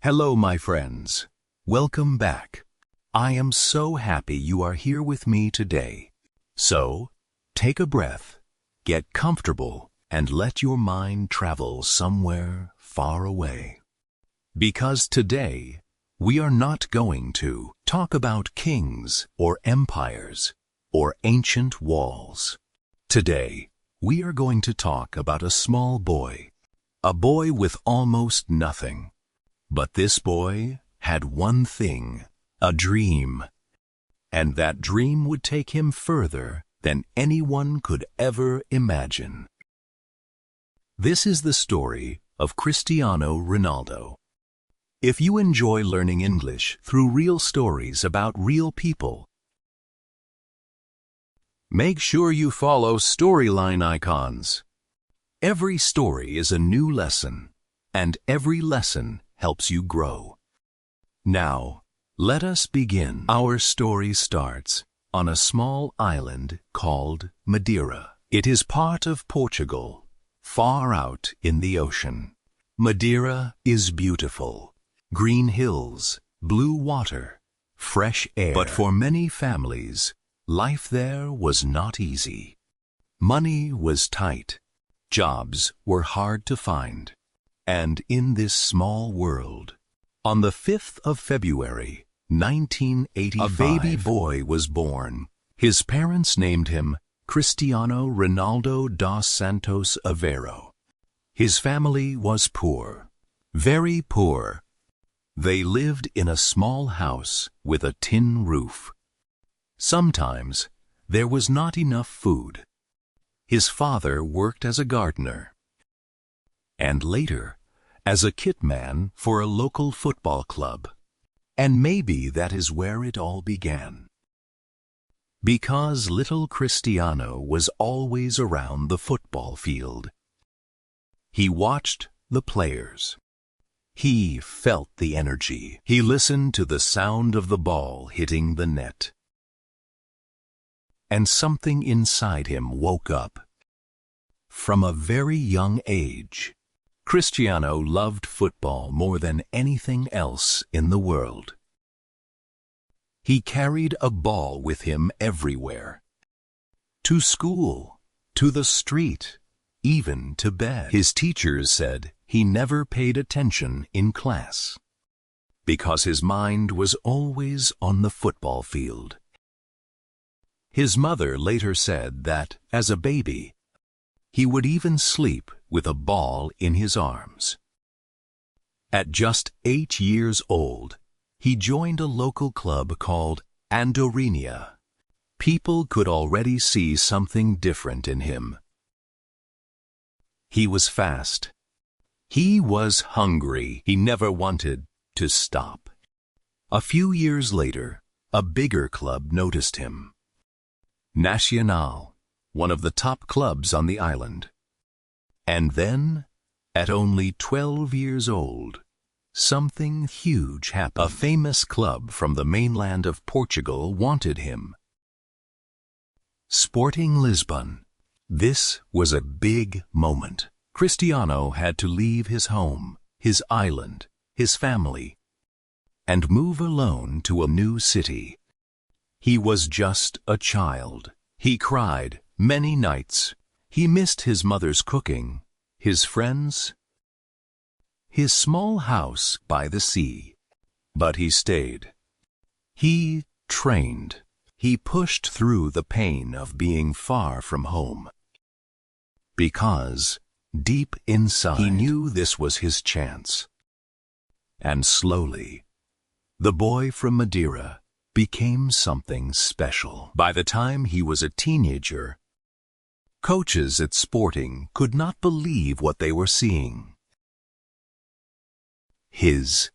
Hello, my friends. Welcome back. I am so happy you are here with me today. So, take a breath, get comfortable, and let your mind travel somewhere far away. Because today, we are not going to talk about kings or empires or ancient walls. Today, we are going to talk about a small boy, a boy with almost nothing. But this boy had one thing, a dream. And that dream would take him further than anyone could ever imagine. This is the story of Cristiano Ronaldo. If you enjoy learning English through real stories about real people, make sure you follow storyline icons. Every story is a new lesson, and every lesson helps you grow. Now, let us begin. Our story starts on a small island called Madeira. It is part of Portugal, far out in the ocean. Madeira is beautiful. Green hills, blue water, fresh air. But for many families, life there was not easy. Money was tight. Jobs were hard to find. And in this small world, on the 5th of February, 1985, a baby boy was born. His parents named him Cristiano Ronaldo dos Santos Aveiro. His family was poor, very poor. They lived in a small house with a tin roof. Sometimes there was not enough food. His father worked as a gardener, and later as a kit man for a local football club. And maybe that is where it all began. Because little Cristiano was always around the football field. He watched the players. He felt the energy. He listened to the sound of the ball hitting the net. And something inside him woke up. From a very young age, Cristiano loved football more than anything else in the world. He carried a ball with him everywhere. To school, to the street, even to bed. His teachers said he never paid attention in class, because his mind was always on the football field. His mother later said that, as a baby, he would even sleep with a ball in his arms. At just 8 years old, he joined a local club called Andorinha. People could already see something different in him. He was fast. He was hungry. He never wanted to stop. A few years later, a bigger club noticed him. Nacional, one of the top clubs on the island. And then, at only 12 years old, something huge happened. A famous club from the mainland of Portugal wanted him. Sporting Lisbon. This was a big moment. Cristiano had to leave his home, his island, his family, and move alone to a new city. He was just a child. He cried many nights. He missed his mother's cooking, his friends, his small house by the sea. But he stayed. He trained. He pushed through the pain of being far from home. Because, deep inside, he knew this was his chance. And slowly, the boy from Madeira became something special. By the time he was a teenager, coaches at Sporting could not believe what they were seeing. His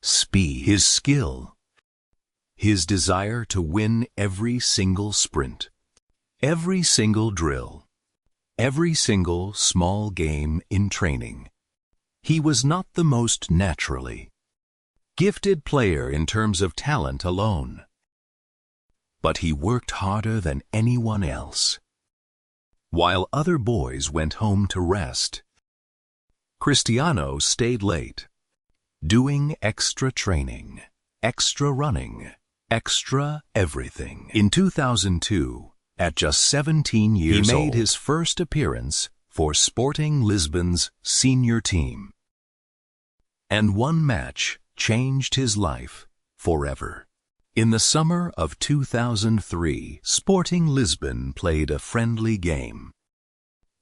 speed, his skill, his desire to win every single sprint, every single drill, every single small game in training. He was not the most naturally gifted player in terms of talent alone, but he worked harder than anyone else. While other boys went home to rest, Cristiano stayed late. doing extra training, extra running, extra everything. In 2002, at just 17 years old, he made his first appearance for Sporting Lisbon's senior team. And one match changed his life forever. In the summer of 2003, Sporting Lisbon played a friendly game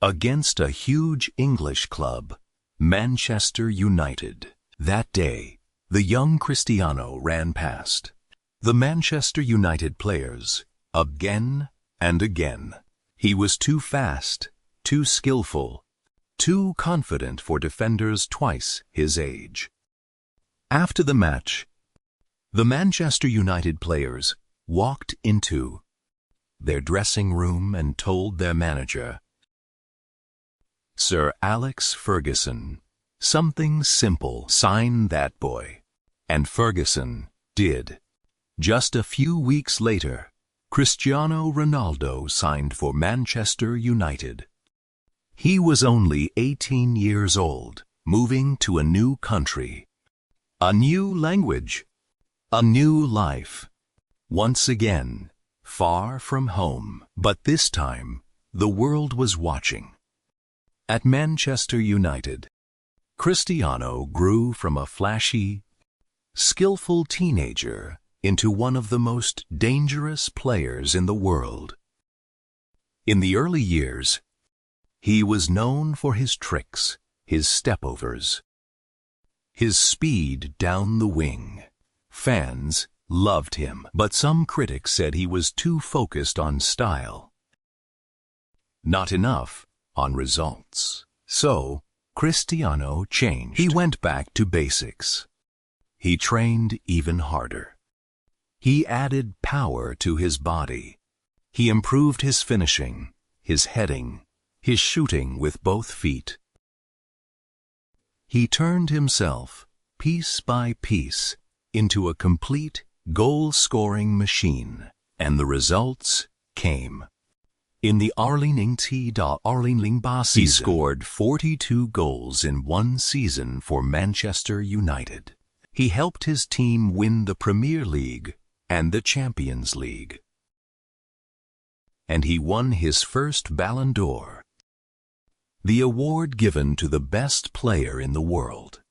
against a huge English club, Manchester United. That day, the young Cristiano ran past the Manchester United players again and again. He was too fast, too skillful, too confident for defenders twice his age. After the match, the Manchester United players walked into their dressing room and told their manager, Sir Alex Ferguson, something simple, sign that boy. And Ferguson did. Just a few weeks later, Cristiano Ronaldo signed for Manchester United. He was only 18 years old, moving to a new country, a new language, a new life. Once again, far from home. But this time, the world was watching. At Manchester United, Cristiano grew from a flashy, skillful teenager into one of the most dangerous players in the world. In the early years, he was known for his tricks, his stepovers, his speed down the wing. Fans loved him, but some critics said he was too focused on style, not enough on results. So, Cristiano changed. He went back to basics. He trained even harder. He added power to his body. He improved his finishing, his heading, his shooting with both feet. He turned himself, piece by piece, into a complete goal-scoring machine, and the results came. In the Arlingba season, he scored 42 goals in one season for Manchester United. He helped his team win the Premier League and the Champions League. And he won his first Ballon d'Or, the award given to the best player in the world.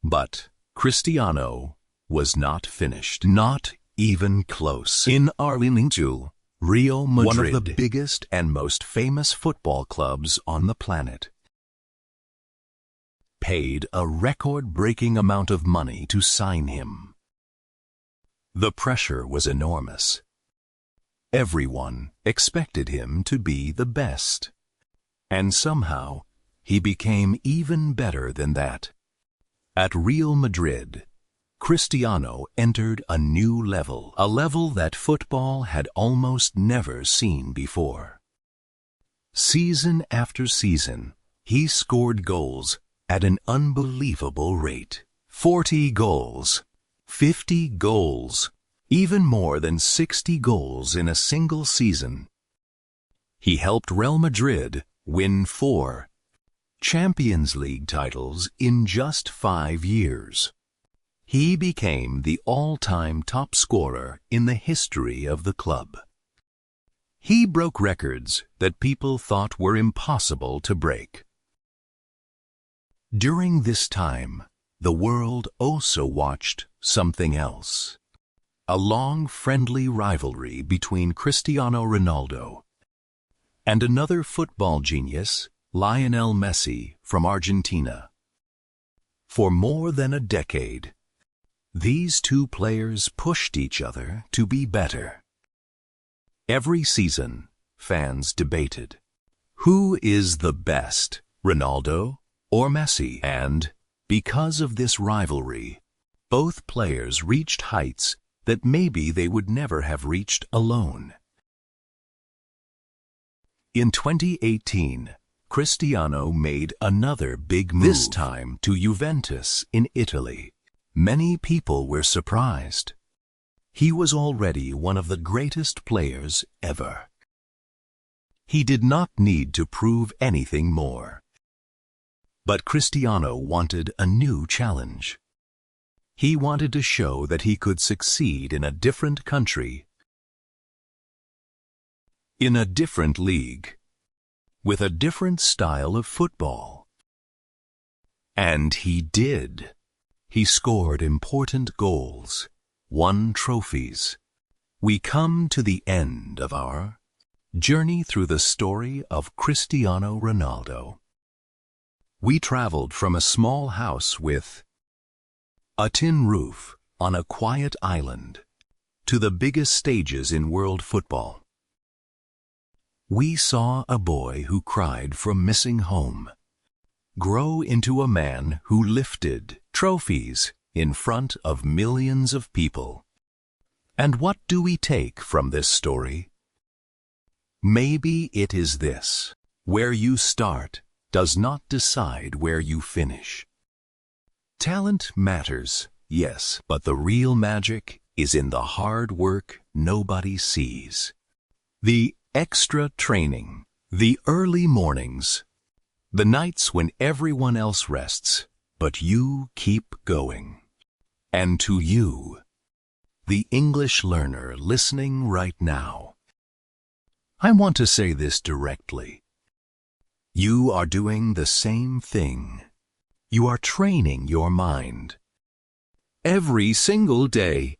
But Cristiano was not finished, not even close. In Arlington, Real Madrid, one of the biggest and most famous football clubs on the planet, paid a record-breaking amount of money to sign him. The pressure was enormous. Everyone expected him to be the best. And somehow, he became even better than that. At Real Madrid, Cristiano entered a new level, a level that football had almost never seen before. Season after season, he scored goals at an unbelievable rate. 40 goals, 50 goals, even more than 60 goals in a single season. He helped Real Madrid win 4 Champions League titles in just 5 years. He became the all-time top scorer in the history of the club. He broke records that people thought were impossible to break. During this time, the world also watched something else. A long friendly rivalry between Cristiano Ronaldo and another football genius, Lionel Messi from Argentina. For more than a decade, these two players pushed each other to be better. Every season, fans debated, who is the best, Ronaldo or Messi? And, because of this rivalry, both players reached heights that maybe they would never have reached alone. In 2018, Cristiano made another big move, this time to Juventus in Italy. Many people were surprised. He was already one of the greatest players ever. He did not need to prove anything more. But Cristiano wanted a new challenge. He wanted to show that he could succeed in a different country, in a different league, with a different style of football. And he did. He scored important goals, won trophies. We come to the end of our journey through the story of Cristiano Ronaldo. We traveled from a small house with a tin roof on a quiet island to the biggest stages in world football. We saw a boy who cried from missing home grow into a man who lifted trophies in front of millions of people. And what do we take from this story? Maybe it is this: where you start does not decide where you finish. Talent matters, yes, but the real magic is in the hard work nobody sees. The extra training, the early mornings, the nights when everyone else rests, but you keep going. And to you, the English learner listening right now, I want to say this directly. You are doing the same thing. You are training your mind. Every single day,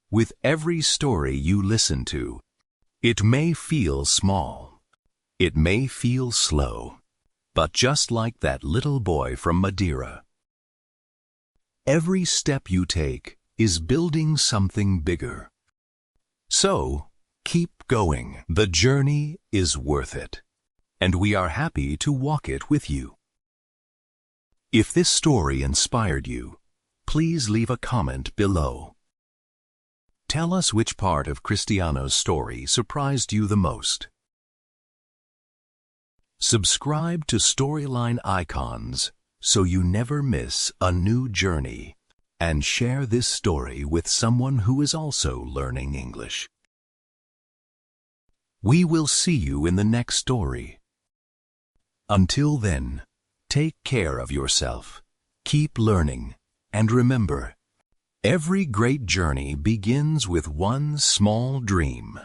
with every story you listen to, it may feel small. It may feel slow. But just like that little boy from Madeira, every step you take is building something bigger. So, keep going. The journey is worth it, and we are happy to walk it with you. If this story inspired you, please leave a comment below. Tell us which part of Cristiano's story surprised you the most. Subscribe to Storyline Icons so you never miss a new journey, and share this story with someone who is also learning English. We will see you in the next story. Until then, take care of yourself, keep learning, and remember, every great journey begins with one small dream.